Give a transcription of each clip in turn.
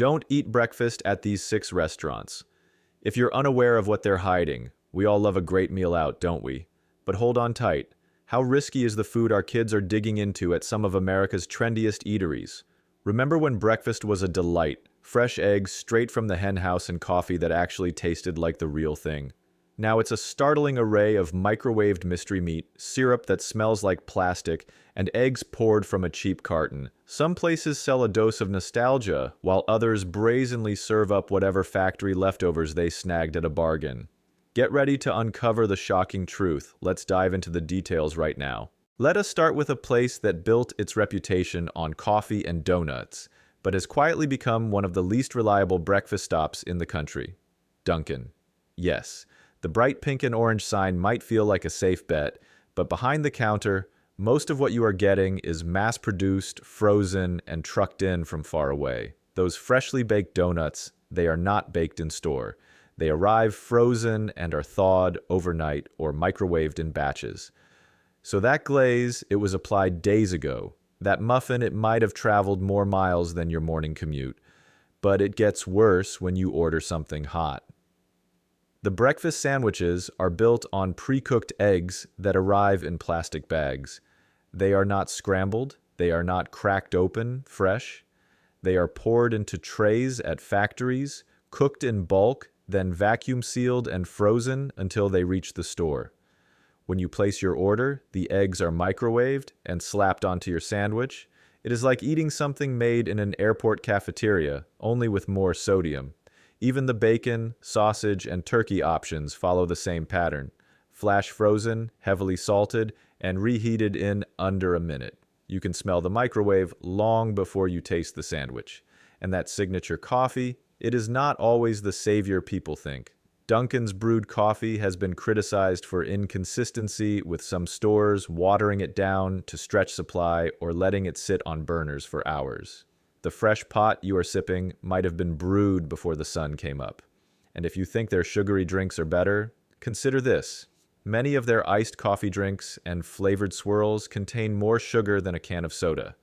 don't eat breakfast at these 6 restaurants. If you're unaware of what they're hiding, we all love a great meal out, don't we? But hold on tight. How risky is the food our kids are digging into at some of America's trendiest eateries? Remember when breakfast was a delight? Fresh eggs straight from the hen house and coffee that actually tasted like the real thing. Now it's a startling array of microwaved mystery meat, syrup that smells like plastic, and eggs poured from a cheap carton. Some places sell a dose of nostalgia, while others brazenly serve up whatever factory leftovers they snagged at a bargain. Get ready to uncover the shocking truth. Let's dive into the details right now. Let us start with a place that built its reputation on coffee and donuts, but has quietly become one of the least reliable breakfast stops in the country. Dunkin. Yes, the bright pink and orange sign might feel like a safe bet, but behind the counter, most of what you are getting is mass-produced, frozen, and trucked in from far away. Those freshly baked donuts, they are not baked in store. They arrive frozen and are thawed overnight or microwaved in batches. So that glaze, it was applied days ago. That muffin, it might have traveled more miles than your morning commute. But it gets worse when you order something hot. The breakfast sandwiches are built on pre-cooked eggs that arrive in plastic bags. They are not scrambled. They are not cracked open, fresh. They are poured into trays at factories, cooked in bulk, then vacuum sealed and frozen until they reach the store. When you place your order, the eggs are microwaved and slapped onto your sandwich. It is like eating something made in an airport cafeteria, only with more sodium. Even the bacon, sausage, and turkey options follow the same pattern. Flash frozen, heavily salted, and reheated in under a minute. You can smell the microwave long before you taste the sandwich. And that signature coffee, it is not always the savior people think. Dunkin's brewed coffee has been criticized for inconsistency, with some stores watering it down to stretch supply or letting it sit on burners for hours. The fresh pot you are sipping might have been brewed before the sun came up. And if you think their sugary drinks are better, consider this. Many of their iced coffee drinks and flavored swirls contain more sugar than a can of soda.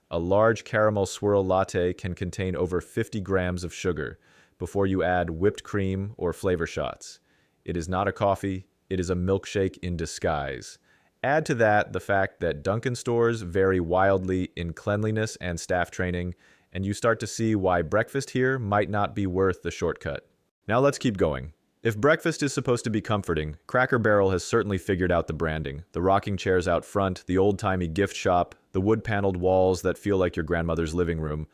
A large caramel swirl latte can contain over 50 grams of sugar before you add whipped cream or flavor shots. It is not a coffee, it is a milkshake in disguise. Add to that the fact that Dunkin' stores vary wildly in cleanliness and staff training, and you start to see why breakfast here might not be worth the shortcut. Now let's keep going. If breakfast is supposed to be comforting, Cracker Barrel has certainly figured out the branding. The rocking chairs out front, the old-timey gift shop, the wood-paneled walls that feel like your grandmother's living room.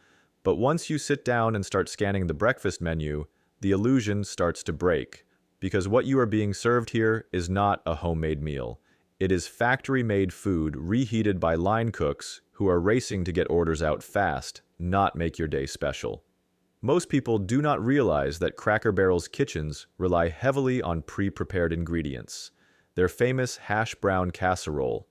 But once you sit down and start scanning the breakfast menu, the illusion starts to break. Because what you are being served here is not a homemade meal. It is factory-made food reheated by line cooks who are racing to get orders out fast, not make your day special. Most people do not realize that Cracker Barrel's kitchens rely heavily on pre-prepared ingredients. Their famous hash brown casserole.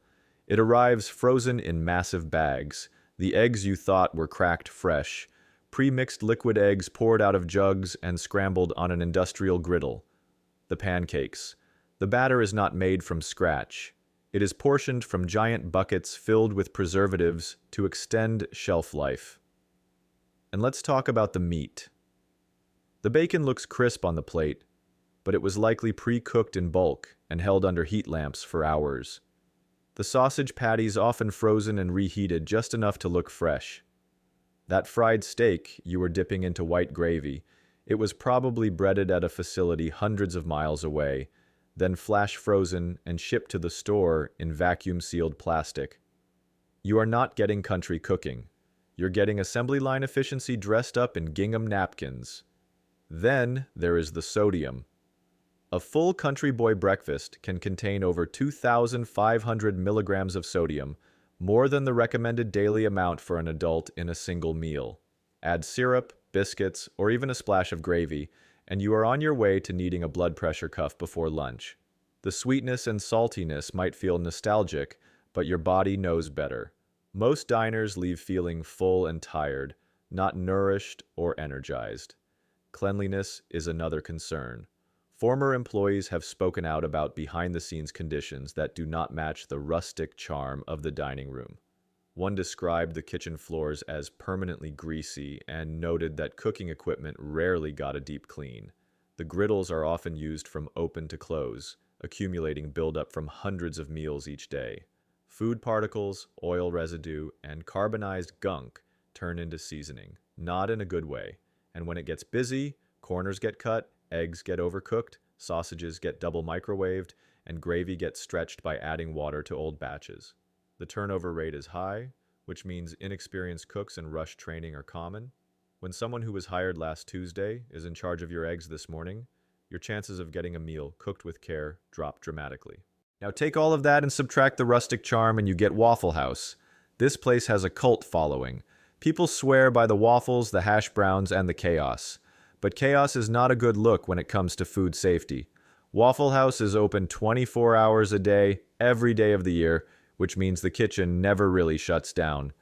It arrives frozen in massive bags. The eggs you thought were cracked fresh. Pre-mixed liquid eggs poured out of jugs and scrambled on an industrial griddle. The pancakes. The batter is not made from scratch. It is portioned from giant buckets filled with preservatives to extend shelf life. And let's talk about the meat. The bacon looks crisp on the plate, but it was likely pre-cooked in bulk and held under heat lamps for hours. The sausage patties often frozen and reheated just enough to look fresh. That fried steak you were dipping into white gravy, it was probably breaded at a facility hundreds of miles away, then flash frozen and shipped to the store in vacuum-sealed plastic. You are not getting country cooking. You're getting assembly line efficiency dressed up in gingham napkins. Then there is the sodium. A full country boy breakfast can contain over 2,500 milligrams of sodium, more than the recommended daily amount for an adult in a single meal. Add syrup, biscuits, or even a splash of gravy, and you are on your way to needing a blood pressure cuff before lunch. The sweetness and saltiness might feel nostalgic, but your body knows better. Most diners leave feeling full and tired, not nourished or energized. Cleanliness is another concern. Former employees have spoken out about behind-the-scenes conditions that do not match the rustic charm of the dining room. One described the kitchen floors as permanently greasy and noted that cooking equipment rarely got a deep clean. The griddles are often used from open to close, accumulating buildup from hundreds of meals each day. Food particles, oil residue, and carbonized gunk turn into seasoning, not in a good way. And when it gets busy, corners get cut, eggs get overcooked, sausages get double microwaved, and gravy gets stretched by adding water to old batches. The turnover rate is high, which means inexperienced cooks and rush training are common. When someone who was hired last Tuesday is in charge of your eggs this morning, your chances of getting a meal cooked with care drop dramatically. Now take all of that and subtract the rustic charm and you get Waffle House. This place has a cult following. People swear by the waffles, the hash browns, and the chaos. But chaos is not a good look when it comes to food safety. Waffle House is open 24 hours a day, every day of the year, which means the kitchen never really shuts down.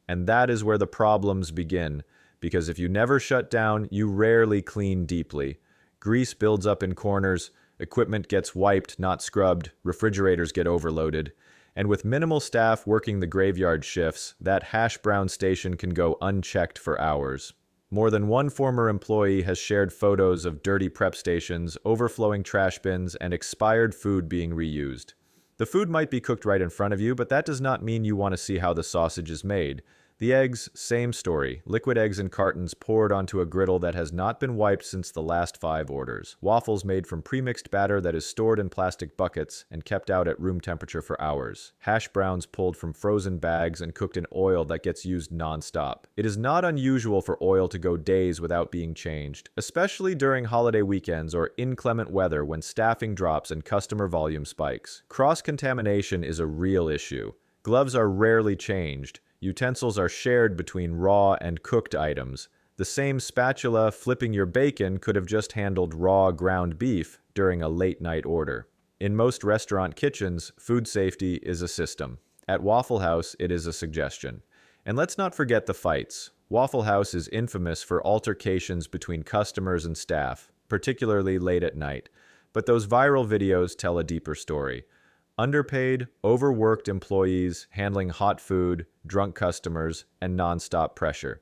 And that is where the problems begin, because if you never shut down, you rarely clean deeply. Grease builds up in corners, equipment gets wiped, not scrubbed, refrigerators get overloaded, and with minimal staff working the graveyard shifts, that hash brown station can go unchecked for hours. More than one former employee has shared photos of dirty prep stations, overflowing trash bins, and expired food being reused. The food might be cooked right in front of you, but that does not mean you want to see how the sausage is made. The eggs, same story. Liquid eggs in cartons poured onto a griddle that has not been wiped since the last 5 orders. Waffles made from premixed batter that is stored in plastic buckets and kept out at room temperature for hours. Hash browns pulled from frozen bags and cooked in oil that gets used non-stop. It is not unusual for oil to go days without being changed, especially during holiday weekends or inclement weather when staffing drops and customer volume spikes. Cross-contamination is a real issue. Gloves are rarely changed. Utensils are shared between raw and cooked items. The same spatula flipping your bacon could have just handled raw ground beef during a late-night order. In most restaurant kitchens, food safety is a system. At Waffle House, it is a suggestion. And let's not forget the fights. Waffle House is infamous for altercations between customers and staff, particularly late at night. But those viral videos tell a deeper story. Underpaid, overworked employees handling hot food, drunk customers, and nonstop pressure.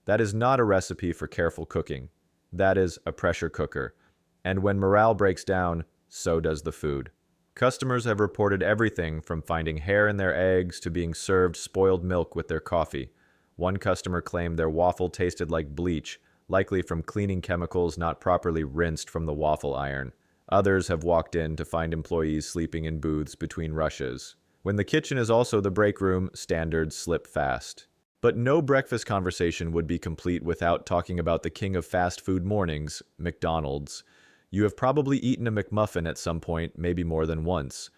That is not a recipe for careful cooking. That is a pressure cooker. And when morale breaks down, so does the food. Customers have reported everything from finding hair in their eggs to being served spoiled milk with their coffee. One customer claimed their waffle tasted like bleach, likely from cleaning chemicals not properly rinsed from the waffle iron. Others have walked in to find employees sleeping in booths between rushes. When the kitchen is also the break room, standards slip fast. But no breakfast conversation would be complete without talking about the king of fast food mornings, McDonald's. You have probably eaten a McMuffin at some point, maybe more than once.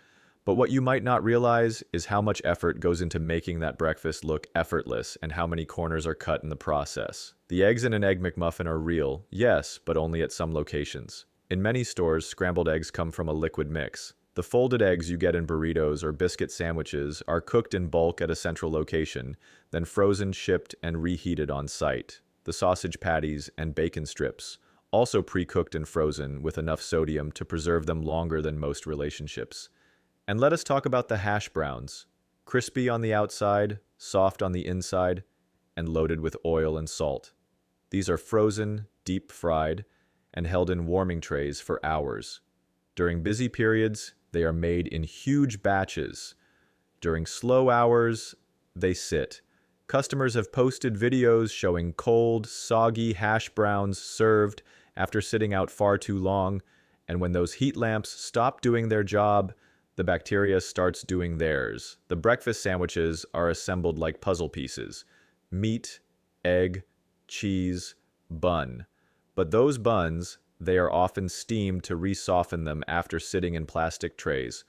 But what you might not realize is how much effort goes into making that breakfast look effortless and how many corners are cut in the process. The eggs in an Egg McMuffin are real, yes, but only at some locations. In many stores, scrambled eggs come from a liquid mix. The folded eggs you get in burritos or biscuit sandwiches are cooked in bulk at a central location, then frozen, shipped, and reheated on site. The sausage patties and bacon strips, also pre-cooked and frozen with enough sodium to preserve them longer than most relationships. And let us talk about the hash browns. Crispy on the outside, soft on the inside, and loaded with oil and salt. These are frozen, deep fried, and held in warming trays for hours. During busy periods, they are made in huge batches. During slow hours, they sit. Customers have posted videos showing cold, soggy hash browns served after sitting out far too long, and when those heat lamps stop doing their job, the bacteria starts doing theirs. The breakfast sandwiches are assembled like puzzle pieces. Meat, egg, cheese, bun. But those buns, they are often steamed to re-soften them after sitting in plastic trays.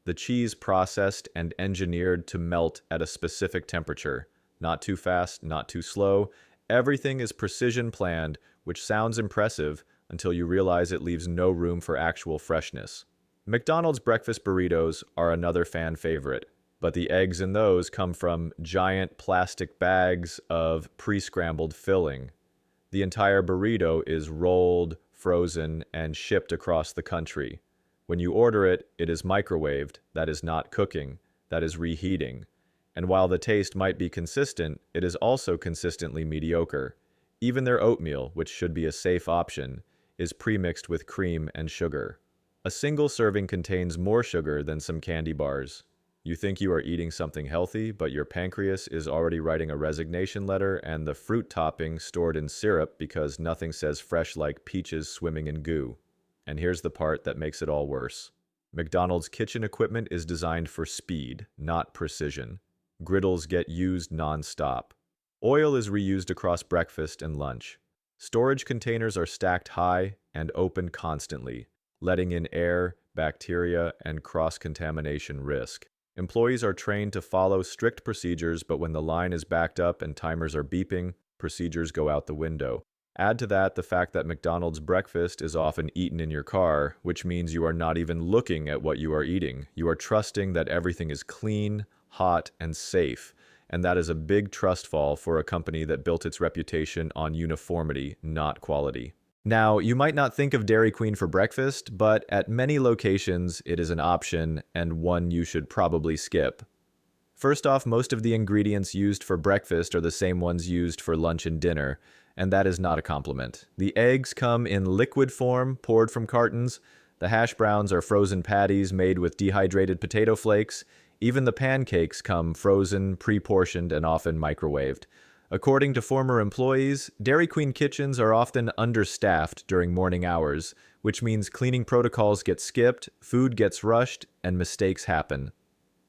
The cheese processed and engineered to melt at a specific temperature. Not too fast, not too slow. Everything is precision planned, which sounds impressive until you realize it leaves no room for actual freshness. McDonald's breakfast burritos are another fan favorite, but the eggs in those come from giant plastic bags of pre-scrambled filling. The entire burrito is rolled, frozen, and shipped across the country. When you order it, it is microwaved. That is not cooking. That is reheating. And while the taste might be consistent, it is also consistently mediocre. Even their oatmeal, which should be a safe option, is premixed with cream and sugar. A single serving contains more sugar than some candy bars. You think you are eating something healthy, but your pancreas is already writing a resignation letter and the fruit topping stored in syrup because nothing says fresh like peaches swimming in goo. And here's the part that makes it all worse. McDonald's kitchen equipment is designed for speed, not precision. Griddles get used non-stop. Oil is reused across breakfast and lunch. Storage containers are stacked high and open constantly, letting in air, bacteria, and cross-contamination risk. Employees are trained to follow strict procedures, but when the line is backed up and timers are beeping, procedures go out the window. Add to that the fact that McDonald's breakfast is often eaten in your car, which means you are not even looking at what you are eating. You are trusting that everything is clean, hot, and safe, and that is a big trust fall for a company that built its reputation on uniformity, not quality. Now, you might not think of Dairy Queen for breakfast, but at many locations it is an option and one you should probably skip. First off, most of the ingredients used for breakfast are the same ones used for lunch and dinner, and that is not a compliment. The eggs come in liquid form, poured from cartons. The hash browns are frozen patties made with dehydrated potato flakes. Even the pancakes come frozen, pre-portioned, and often microwaved. According to former employees, Dairy Queen kitchens are often understaffed during morning hours, which means cleaning protocols get skipped, food gets rushed, and mistakes happen.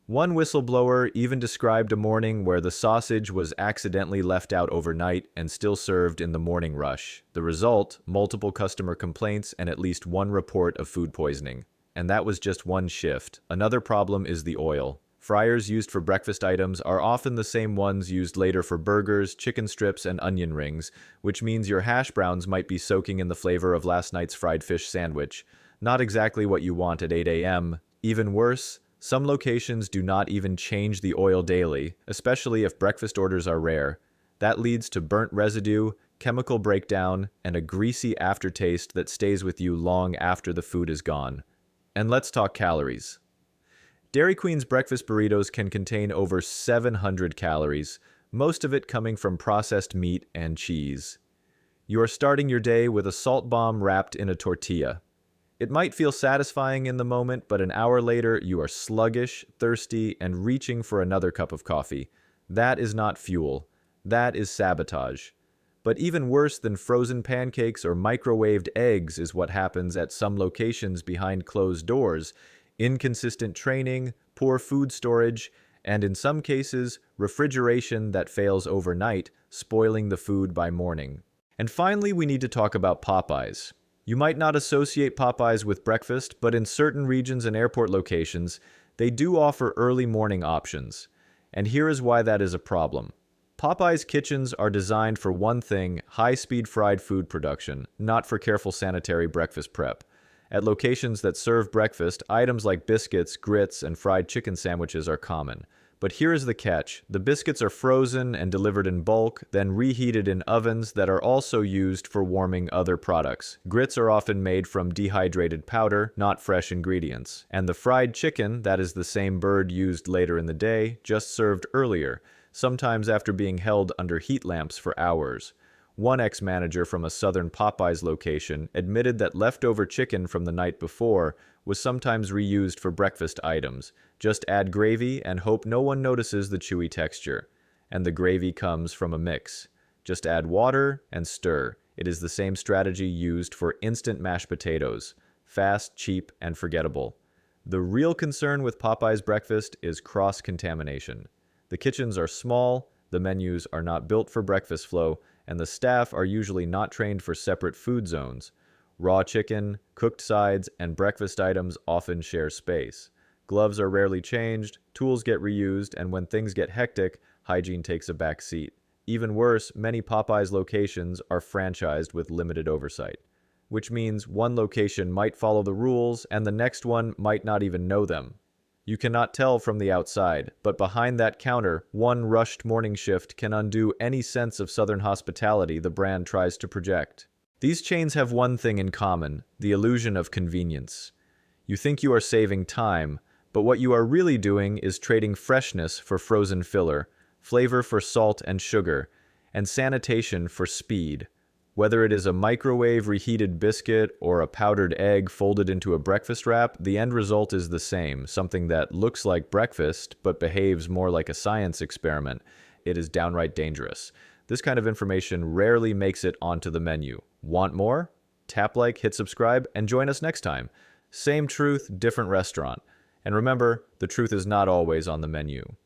One whistleblower even described a morning where the sausage was accidentally left out overnight and still served in the morning rush. The result, multiple customer complaints and at least one report of food poisoning. And that was just one shift. Another problem is the oil. Fryers used for breakfast items are often the same ones used later for burgers, chicken strips, and onion rings, which means your hash browns might be soaking in the flavor of last night's fried fish sandwich. Not exactly what you want at 8 a.m. Even worse, some locations do not even change the oil daily, especially if breakfast orders are rare. That leads to burnt residue, chemical breakdown, and a greasy aftertaste that stays with you long after the food is gone. And let's talk calories. Dairy Queen's breakfast burritos can contain over 700 calories, most of it coming from processed meat and cheese. You are starting your day with a salt bomb wrapped in a tortilla. It might feel satisfying in the moment, but an hour later you are sluggish, thirsty, and reaching for another cup of coffee. That is not fuel. That is sabotage. But even worse than frozen pancakes or microwaved eggs is what happens at some locations behind closed doors. Inconsistent training, poor food storage, and in some cases, refrigeration that fails overnight, spoiling the food by morning. And finally, we need to talk about Popeyes. You might not associate Popeyes with breakfast, but in certain regions and airport locations, they do offer early morning options. And here is why that is a problem. Popeyes kitchens are designed for one thing, high-speed fried food production, not for careful sanitary breakfast prep. At locations that serve breakfast, items like biscuits, grits, and fried chicken sandwiches are common. But here is the catch. The biscuits are frozen and delivered in bulk, then reheated in ovens that are also used for warming other products. Grits are often made from dehydrated powder, not fresh ingredients. And the fried chicken, that is the same bird used later in the day, just served earlier, sometimes after being held under heat lamps for hours. One ex-manager from a southern Popeyes location admitted that leftover chicken from the night before was sometimes reused for breakfast items. Just add gravy and hope no one notices the chewy texture. And the gravy comes from a mix. Just add water and stir. It is the same strategy used for instant mashed potatoes. Fast, cheap, and forgettable. The real concern with Popeyes breakfast is cross-contamination. The kitchens are small, the menus are not built for breakfast flow, and the staff are usually not trained for separate food zones. Raw chicken, cooked sides, and breakfast items often share space. Gloves are rarely changed, tools get reused, and when things get hectic, hygiene takes a back seat. Even worse, many Popeyes locations are franchised with limited oversight, which means one location might follow the rules and the next one might not even know them. You cannot tell from the outside, but behind that counter, one rushed morning shift can undo any sense of Southern hospitality the brand tries to project. These chains have one thing in common, the illusion of convenience. You think you are saving time, But what you are really doing is trading freshness for frozen filler, flavor for salt and sugar, and sanitation for speed. Whether it is a microwave reheated biscuit or a powdered egg folded into a breakfast wrap, the end result is the same, something that looks like breakfast but behaves more like a science experiment. It is downright dangerous. This kind of information rarely makes it onto the menu. Want more? Tap like, hit subscribe, and join us next time. Same truth, different restaurant. And remember, the truth is not always on the menu.